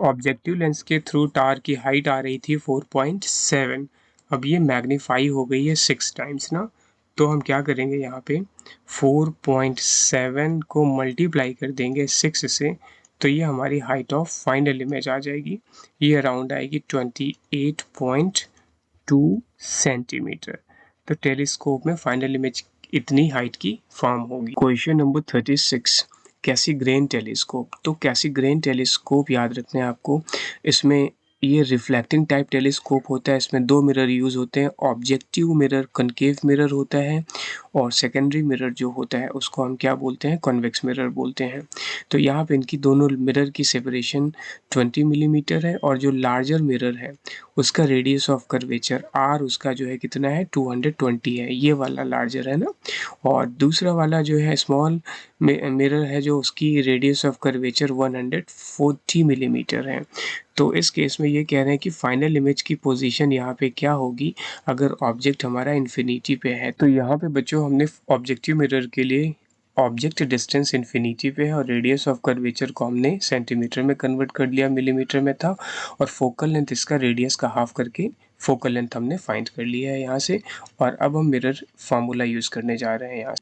[SPEAKER 1] ऑब्जेक्टिव लेंस के थ्रू टार की हाइट आ रही थी 4.7, अब ये मैग्नीफाई हो गई है 6 टाइम्स ना। तो हम क्या करेंगे यहाँ पे? 4.7 को मल्टीप्लाई कर देंगे 6 से, तो ये हमारी हाइट ऑफ फाइनल इमेज आ जाएगी। ये अराउंड आएगी 28.2 सेंटीमीटर। तो टेलीस्कोप में फाइनल इमेज इतनी हाइट की फॉर्म होगी। Question number 36, Cassegrain telescope. तो कैसीग्रेन टेलीस्कोप याद रखना है आपको। इसमें ये रिफ्लेक्टिंग टाइप टेलीस्कोप होता है। इसमें 2 मिरर यूज़ होते हैं। ऑब्जेक्टिव मिरर कनकेव मिरर होता है, और सेकेंडरी मिरर जो होता है उसको हम क्या बोलते हैं? कॉन्वेक्स मिरर बोलते हैं। तो यहाँ पे इनकी दोनों मिरर की सेपरेशन 20 मिलीमीटर है, और जो लार्जर मिरर है उसका रेडियस ऑफ कर्वेचर r उसका जो है कितना है? 220 है। ये वाला लार्जर है ना। और दूसरा वाला जो है स्मॉल मिरर है, जो उसकी रेडियस ऑफ कर्वेचर 140 मिलीमीटर है। तो इस केस में ये कह रहे हैं कि फाइनल इमेज की पोजीशन यहाँ पे क्या होगी अगर ऑब्जेक्ट हमारा इन्फिनिटी पे है। तो यहाँ पे बच्चों हमने ऑब्जेक्टिव मिरर के लिए ऑब्जेक्ट डिस्टेंस इन्फिनिटी पे है, और रेडियस ऑफ कर्वेचर को हमने सेंटीमीटर में कन्वर्ट कर लिया, मिलीमीटर में था, और फोकल लेंथ इसका रेडियस का हाफ करके फोकल लेंथ हमने फाइंड कर लिया है यहाँ से। और अब हम मिरर फार्मूला यूज़ करने जा रहे हैं। यहाँ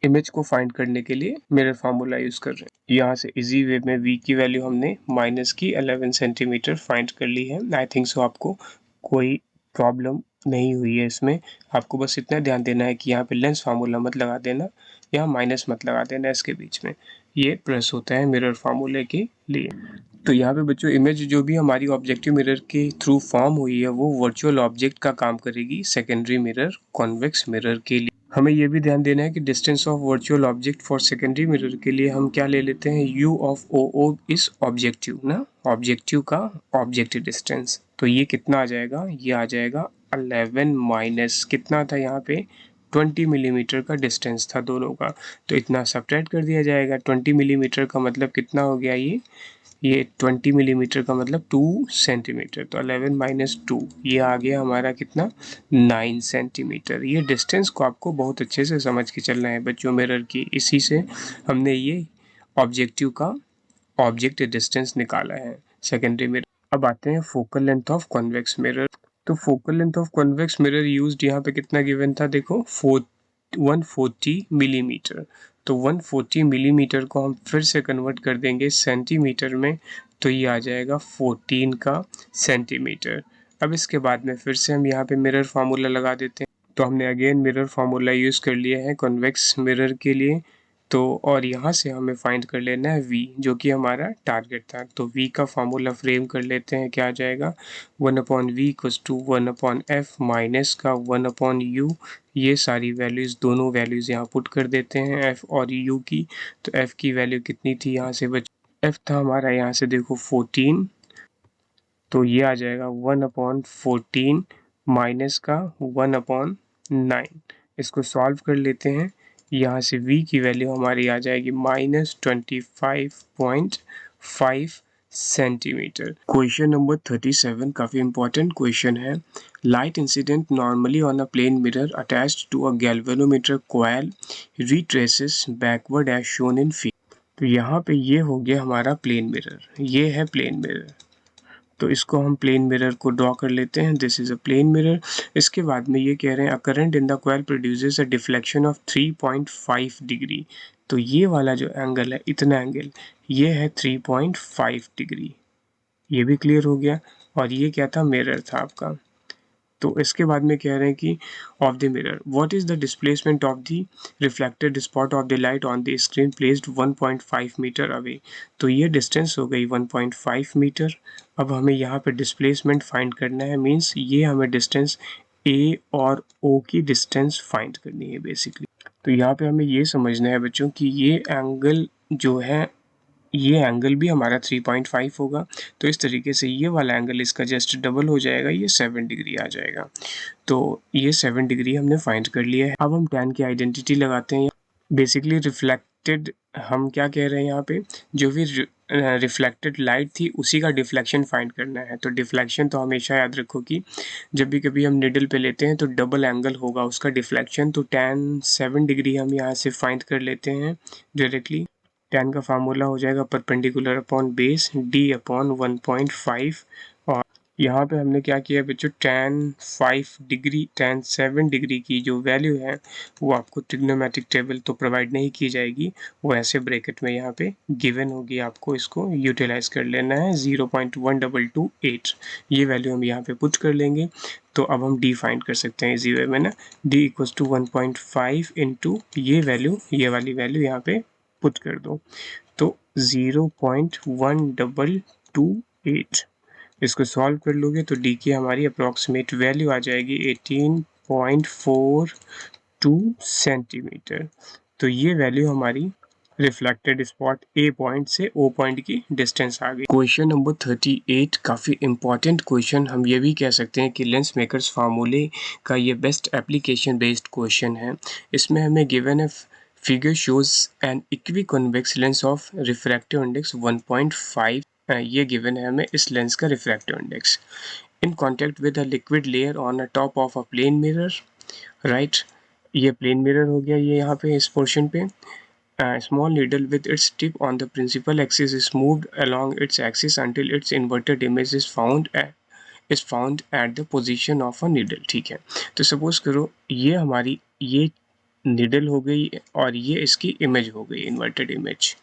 [SPEAKER 1] इमेज को फाइंड करने के लिए मिरर फार्मूला यूज़ कर रहे हैं। यहाँ से इजी वे में v की वैल्यू हमने -11 सेंटीमीटर फाइंड कर ली है। आई थिंक सो आपको कोई प्रॉब्लम नहीं हुई है इसमें। आपको बस इतना ध्यान देना है कि यहाँ पे लेंस फार्मूला मत लगा देना, यहाँ माइनस मत लगा देना इसके बीच में। ये प्लस होता है मिरर फार्मूले के लिए। तो यहाँ पे बच्चों इमेज जो भी हमारी ऑब्जेक्टिव मिरर के थ्रू फॉर्म हुई है वो वर्चुअल ऑब्जेक्ट का काम करेगी सेकेंडरी मिरर कॉन्वेक्स मिरर के लिए। हमें ये भी ध्यान देना है कि distance of virtual object for secondary mirror के लिए हम क्या ले लेते हैं? u ऑफ ओ इस ऑब्जेक्टिव ना, ऑब्जेक्टिव का ऑब्जेक्ट डिस्टेंस। तो ये कितना आ जाएगा? ये आ जाएगा 11 माइनस कितना था यहाँ पे? 20 मिलीमीटर का डिस्टेंस था दोनों का। तो इतना सब्ट्रैक्ट कर दिया जाएगा। 20 मिलीमीटर का मतलब कितना हो गया? ये 20 मिलीमीटर का मतलब 2 सेंटीमीटर। तो 11 - 2 ये आ गया हमारा कितना? 9 सेंटीमीटर। ये डिस्टेंस को आपको बहुत अच्छे से समझ के चलना है बच्चों मिरर की। इसी से हमने ये ऑब्जेक्टिव का ऑब्जेक्ट डिस्टेंस निकाला है सेकेंडरी मिरर। अब आते हैं focal length of convex mirror. तो focal length of convex mirror used यहाँ पे कितना गिवन था? देखो 140 मिलीमीटर। तो 140 मिलीमीटर को हम फिर से कन्वर्ट कर देंगे सेंटीमीटर में, तो ये आ जाएगा 14 का सेंटीमीटर। अब इसके बाद में फिर से हम यहाँ पे मिरर फार्मूला लगा देते हैं। तो हमने अगेन मिरर फार्मूला यूज़ कर लिया है कॉन्वेक्स मिरर के लिए। तो और यहाँ से हमें फाइंड कर लेना है v, जो कि हमारा टारगेट था। तो v का फार्मूला फ्रेम कर लेते हैं। क्या आ जाएगा? 1/v = 1/f माइनस का 1/u। ये सारी वैल्यूज़, दोनों वैल्यूज़ यहाँ पुट कर देते हैं f और u की। तो f की वैल्यू कितनी थी यहाँ से f था हमारा यहाँ से देखो 14। तो ये आ जाएगा 1/14 माइनस का 1/9। इसको सॉल्व कर लेते हैं। यहाँ से v की वैल्यू हमारी आ जाएगी -25.5 सेंटीमीटर। क्वेश्चन नंबर 37 काफ़ी इंपॉर्टेंट क्वेश्चन है। Light incident normally on a plane mirror attached to a galvanometer coil retraces backward as shown in figure. तो यहाँ पे ये हो गया हमारा प्लेन मिरर। ये है प्लेन मिरर। तो इसको हम प्लेन मिरर को ड्रॉ कर लेते हैं। This is a plane mirror. इसके बाद में ये कह रहे हैं a current in the coil produces a deflection of 3.5 degree. तो ये वाला जो एंगल है, इतना एंगल, ये है 3.5 डिग्री। ये भी क्लियर हो गया। और ये क्या था, मिरर था आपका। तो इसके बाद में कह रहे हैं कि of the mirror what is the displacement of the reflected spot of the light on the screen placed 1.5 metre away. तो ये डिस्टेंस हो गई 1.5 मीटर। अब हमें यहाँ पे डिस्प्लेसमेंट फाइंड करना है, मीन्स ये हमें डिस्टेंस ए और ओ की डिस्टेंस फाइंड करनी है बेसिकली। तो यहाँ पे हमें ये समझना है बच्चों कि ये एंगल जो है, ये एंगल भी हमारा 3.5 होगा। तो इस तरीके से ये वाला एंगल इसका जस्ट डबल हो जाएगा, ये 7 डिग्री आ जाएगा। तो ये 7 डिग्री हमने फाइंड कर लिया है। अब हम tan की आइडेंटिटी लगाते हैं। बेसिकली रिफ्लेक्टेड, हम क्या कह रहे हैं यहाँ पे, जो भी रिफ्लेक्टेड लाइट थी उसी का डिफ्लेक्शन फाइंड करना है। तो डिफ्लेक्शन तो हमेशा याद रखो कि जब भी कभी हम निडल पे लेते हैं तो डबल एंगल होगा उसका डिफ्लेक्शन। तो tan 7 डिग्री हम यहाँ से फाइंड कर लेते हैं डायरेक्टली। tan का फार्मूला हो जाएगा perpendicular upon base d upon 1.5। और यहाँ पे हमने क्या किया बच्चों, tan 5 डिग्री, tan 7 डिग्री की जो वैल्यू है वो आपको ट्रिग्नोमेट्रिक टेबल तो प्रोवाइड नहीं की जाएगी, वो ऐसे ब्रैकेट में यहाँ पे गिवन होगी, आपको इसको यूटिलाइज कर लेना है। 0.1228 ये वैल्यू हम यहाँ पे पुट कर लेंगे। तो अब हम d फाइंड कर सकते हैं इसी वे में ना, d इक्वल्स टू 1.5 इंटू ये वैल्यू, ये वाली वैल्यू यहाँ पे पुट कर दो। तो 0.1228 इसको सॉल्व कर लोगे तो डी की हमारी अप्रॉक्सीमेट वैल्यू आ जाएगी 18.42 सेंटीमीटर। तो ये वैल्यू हमारी रिफ्लेक्टेड स्पॉट ए पॉइंट से ओ पॉइंट की डिस्टेंस आ गई। क्वेश्चन नंबर 38 काफ़ी इंपॉर्टेंट क्वेश्चन, हम ये भी कह सकते हैं कि लेंस मेकर्स फार्मूले का ये बेस्ट एप्लीकेशन बेस्ड क्वेश्चन है। इसमें हमें गिवन है figure shows an equiconvex lens of refractive index 1.5। ये गिवन है हमें इस लेंस का refractive index in contact with a liquid layer on a top of a plane mirror. Right, ये प्लेन मिरर हो गया, ये यहाँ पे इस पोर्शन पे। Small needle with its tip on the principal axis is moved along its axis until its inverted image is found at the position of a needle। ठीक है, तो सपोज करो ये हमारी ये निडल हो गई और ये इसकी इमेज हो गई, इन्वर्टेड इमेज।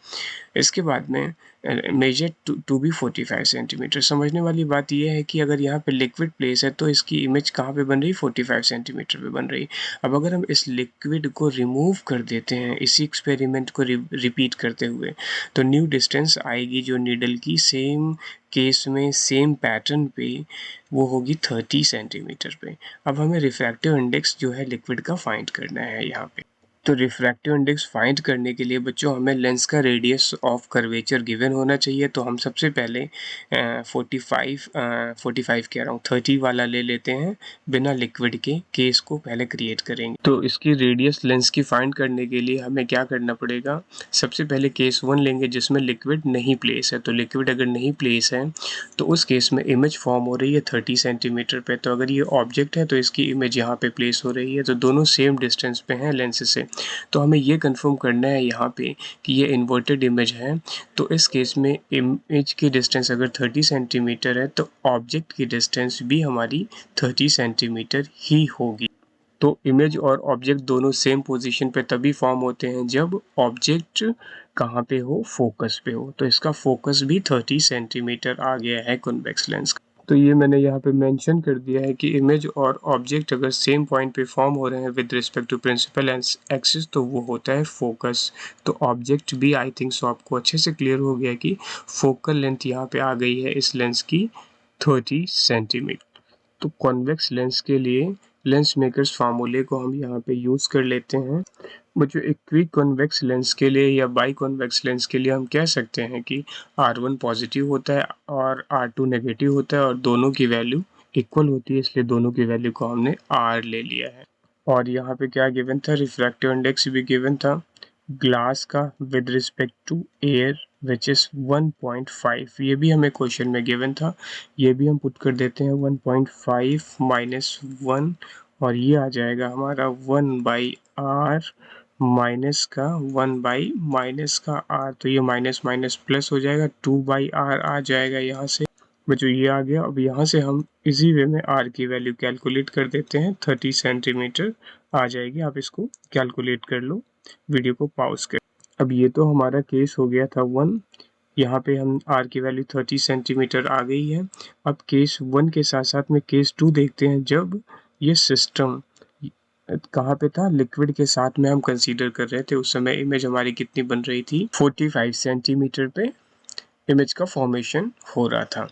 [SPEAKER 1] इसके बाद में मेजर टू बी 45 सेंटीमीटर। समझने वाली बात यह है कि अगर यहाँ पे लिक्विड प्लेस है तो इसकी इमेज कहाँ पे बन रही, 45 सेंटीमीटर पे बन रही। अब अगर हम इस लिक्विड को रिमूव कर देते हैं इसी एक्सपेरिमेंट को रिपीट करते हुए, तो न्यू डिस्टेंस आएगी जो नीडल की सेम केस में सेम पैटर्न पे वो होगी 30 सेंटीमीटर पे। अब हमें रिफ्रैक्टिव इंडेक्स जो है लिक्विड का फाइंड करना है यहाँ पे। तो रिफ्रैक्टिव इंडेक्स फाइंड करने के लिए बच्चों हमें लेंस का रेडियस ऑफ कर्वेचर गिवन होना चाहिए। तो हम सबसे पहले 45 कह रहा हूँ 30 वाला ले लेते हैं, बिना लिक्विड के केस को पहले क्रिएट करेंगे। तो इसकी रेडियस लेंस की फाइंड करने के लिए हमें क्या करना पड़ेगा, सबसे पहले केस 1 लेंगे जिसमें लिक्विड नहीं प्लेस है। तो लिक्विड अगर नहीं प्लेस है तो उस केस में इमेज फॉर्म हो रही है 30 सेंटीमीटर पे। तो अगर ये ऑब्जेक्ट है तो इसकी इमेज यहाँ पे प्लेस हो रही है, तो दोनों सेम डिस्टेंस पे हैं लेंस से। तो हमें ये कंफर्म करना है यहाँ पे कि ये इन्वर्टेड इमेज है। तो इस केस में इमेज की डिस्टेंस अगर 30 सेंटीमीटर है तो ऑब्जेक्ट की डिस्टेंस भी हमारी 30 सेंटीमीटर ही होगी। तो इमेज और ऑब्जेक्ट दोनों सेम पोजीशन पे तभी फॉर्म होते हैं जब ऑब्जेक्ट कहाँ पे हो, फोकस पे हो। तो इसका फोकस भी 30 सेंटीमीटर आ गया है कॉन्वेक्स लेंस का। तो ये मैंने यहाँ पे मेंशन कर दिया है कि इमेज और ऑब्जेक्ट अगर सेम पॉइंट पे फॉर्म हो रहे हैं with respect to principal axis तो वो होता है फोकस। तो ऑब्जेक्ट भी आई थिंक सो आपको अच्छे से क्लियर हो गया कि फोकल लेंथ यहाँ पे आ गई है इस लेंस की 30 सेंटीमीटर। तो कॉन्वेक्स लेंस के लिए लेंस मेकर्स फार्मूले को हम यहाँ पे यूज़ कर लेते हैं। बच्चों इक्वी कॉन्वेक्स लेंस के लिए या बाई कॉन्वेक्स लेंस के लिए हम कह सकते हैं कि R1 पॉजिटिव होता है और R2 नेगेटिव होता है और दोनों की वैल्यू इक्वल होती है, इसलिए दोनों की वैल्यू को हमने R ले लिया है। और यहाँ पे क्या गिवन था, रिफ्रैक्टिव इंडेक्स भी गिवन था ग्लास का with respect to air which is 1.5। ये भी हमें क्वेश्चन में गिवन था, ये भी हम पुट कर देते हैं 1.5 माइनस 1 और ये आ जाएगा हमारा 1/r माइनस का 1 माइनस का r। तो ये माइनस माइनस प्लस हो जाएगा, 2/r आ जाएगा यहाँ से। बच्चों ये आ गया। अब यहाँ से हम इजी वे में आर की वैल्यू कैलकुलेट कर देते हैं। 30 सेंटीमीटर आ जाएगी। आप इसको कैलकुलेट कर लो, वीडियो को पॉज कर। अब ये तो हमारा केस हो गया था 1। यहाँ पे हम आर की वैल्यू 30 सेंटीमीटर आ गई है। अब केस 1 के साथ साथ में केस 2 देखते हैं। जब ये सिस्टम कहाँ पे था, लिक्विड के साथ में हम कंसीडर कर रहे थे, उस समय इमेज हमारी कितनी बन रही थी, 45 सेंटीमीटर पे इमेज का फॉर्मेशन हो रहा था।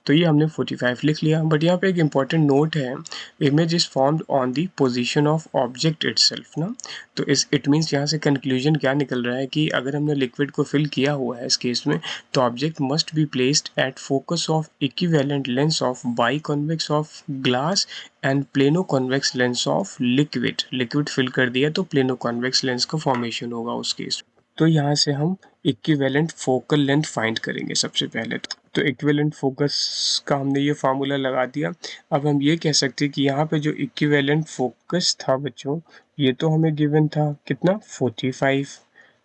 [SPEAKER 1] तो ये हमने 45 लिख लिया। बट यहाँ पे एक इम्पॉर्टेंट नोट है, image is formed on the position of object itself ना। तो इट मीन्स यहाँ से कंक्लूजन क्या निकल रहा है कि अगर हमने लिक्विड को फिल किया हुआ है इस केस में, तो object must be placed at focus of equivalent lens of biconvex of glass and plano convex lens of liquid. Liquid fill कर दिया तो प्लेनो कॉन्वेक्स लेंस का फॉर्मेशन होगा उस केस। तो यहाँ से हम इक्विवेलेंट फोकल लेंथ फाइंड करेंगे सबसे पहले। तो इक्विवेलेंट फोकस का हमने ये फार्मूला लगा दिया। अब हम ये कह सकते हैं कि यहाँ पे जो इक्विवेलेंट फोकस था बच्चों, ये तो हमें गिवन था कितना, 45,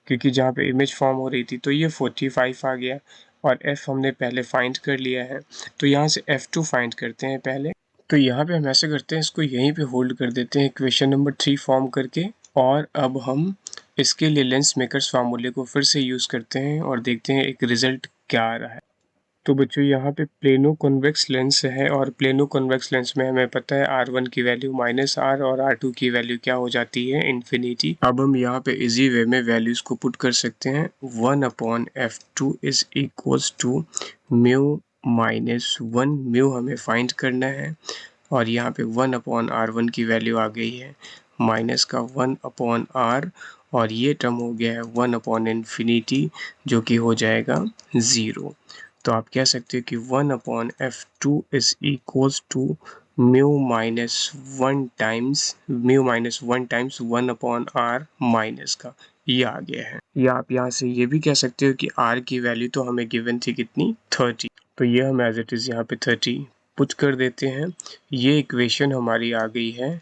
[SPEAKER 1] क्योंकि जहाँ पे इमेज फॉर्म हो रही थी तो ये 45 आ गया। और f हमने पहले फाइंड कर लिया है, तो यहाँ से f2 फाइंड करते हैं पहले। तो यहाँ पे हम ऐसे करते हैं, इसको यहीं पे होल्ड कर देते हैं इक्वेशन नंबर 3 फॉर्म करके। और अब हम इसके लिए लेंस मेकर्स फार्मूले को फिर से यूज़ करते हैं और देखते हैं एक रिजल्ट क्या आ रहा है। तो बच्चों यहाँ पे प्लेनो कॉन्वेक्स लेंस है, और प्लेनो कॉन्वेक्स लेंस में हमें पता है R1 की वैल्यू -R और R2 की वैल्यू क्या हो जाती है, इन्फिनिटी। अब हम यहाँ पे इजी वे में वैल्यूज को पुट कर सकते हैं। 1/f2 is equals to mu -1, mu हमें फाइंड करना है। और यहाँ पे 1/R1 की वैल्यू आ गई है, माइनस का 1/R, और ये टर्म हो गया है 1/इन्फिनिटी, जो कि हो जाएगा 0। तो आप कह सकते हो कि 1/f2 is equals to mu -1 times 1/R minus का, ये आ गया है। या आप यहाँ से ये भी कह सकते हो कि R की वैल्यू तो हमें गिवन थी कितनी, 30। तो ये हम एज इट इज़ यहाँ पे 30 पुट कर देते हैं। ये इक्वेशन हमारी आ गई है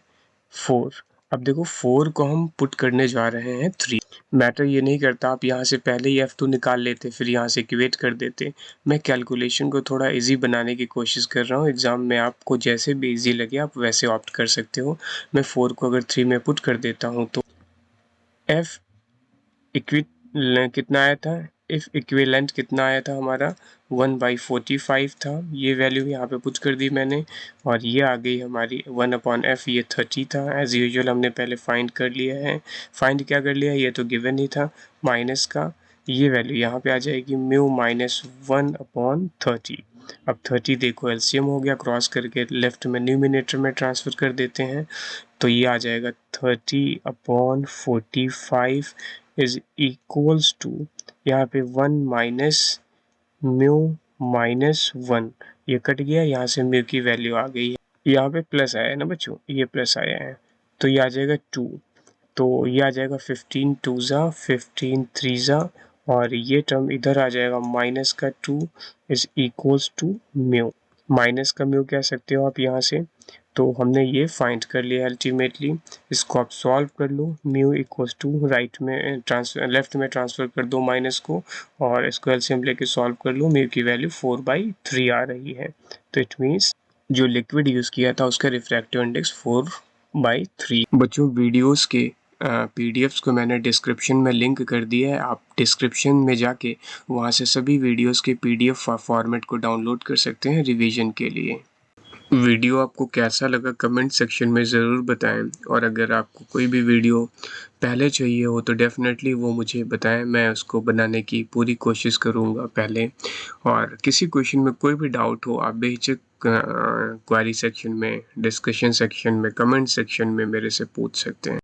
[SPEAKER 1] 4। अब देखो 4 को हम पुट करने जा रहे हैं 3। मैटर ये नहीं करता, आप यहाँ से पहले ही F2 निकाल लेते, फिर यहाँ से इक्वेट कर देते। मैं कैलकुलेशन को थोड़ा इजी बनाने की कोशिश कर रहा हूँ। एग्जाम में आपको जैसे भी इजी लगे आप वैसे ऑप्ट कर सकते हो। मैं 4 को अगर 3 में पुट कर देता हूँ तो F इक्विट कितना आया था, इफ इक्विवेलेंट कितना आया था हमारा, 1/45 था। ये वैल्यू यहाँ पे पुट कर दी मैंने, और ये आ गई हमारी 1/f, ये 30 था। एज यूजुअल हमने पहले फाइंड कर लिया है। फाइंड क्या कर लिया, ये तो गिवन ही था, माइनस का ये वैल्यू यहाँ पे आ जाएगी म्यू -1/30। अब 30 देखो एलसीएम हो गया, क्रॉस करके लेफ्ट में न्यूमिनेटर में ट्रांसफर कर देते हैं, तो ये आ जाएगा 30/45 इज इक्वल्स टू, यहाँ पे 1 माइनस म्यू -1, ये कट गया, यहाँ से म्यू की वैल्यू आ गई है। यहाँ पे प्लस आया है ना बच्चों, ये प्लस आया है, तो ये आ जाएगा 2। तो ये आ जाएगा 15 2 15 3 और ये टर्म इधर आ जाएगा माइनस का 2 is equals to mu. Minus का म्यू कह सकते हो आप यहाँ से। तो हमने ये फाइंड कर लिया अल्टीमेटली। इसको आप सॉल्व कर लो, म्यू इक्वल्स टू राइट में ट्रांसफर, लेफ्ट में ट्रांसफर कर दो माइनस को, और इसको एलसीएम लेके सॉल्व कर लो, म्यू की वैल्यू 4/3 आ रही है। तो इट मीन्स जो लिक्विड यूज़ किया था उसका रिफ्रैक्टिव इंडेक्स 4/3। बच्चों वीडियोस के पीडीएफ्स को मैंने डिस्क्रिप्शन में लिंक कर दिया है, आप डिस्क्रिप्शन में जाके वहाँ से सभी वीडियोस के पीडीएफ फॉर्मेट को डाउनलोड कर सकते हैं रिवीजन के लिए। वीडियो आपको कैसा लगा कमेंट सेक्शन में ज़रूर बताएं, और अगर आपको कोई भी वीडियो पहले चाहिए हो तो डेफिनेटली वो मुझे बताएं, मैं उसको बनाने की पूरी कोशिश करूँगा पहले। और किसी क्वेश्चन में कोई भी डाउट हो आप बेहिचक क्वेरी सेक्शन में, डिस्कशन सेक्शन में, कमेंट सेक्शन में मेरे से पूछ सकते हैं।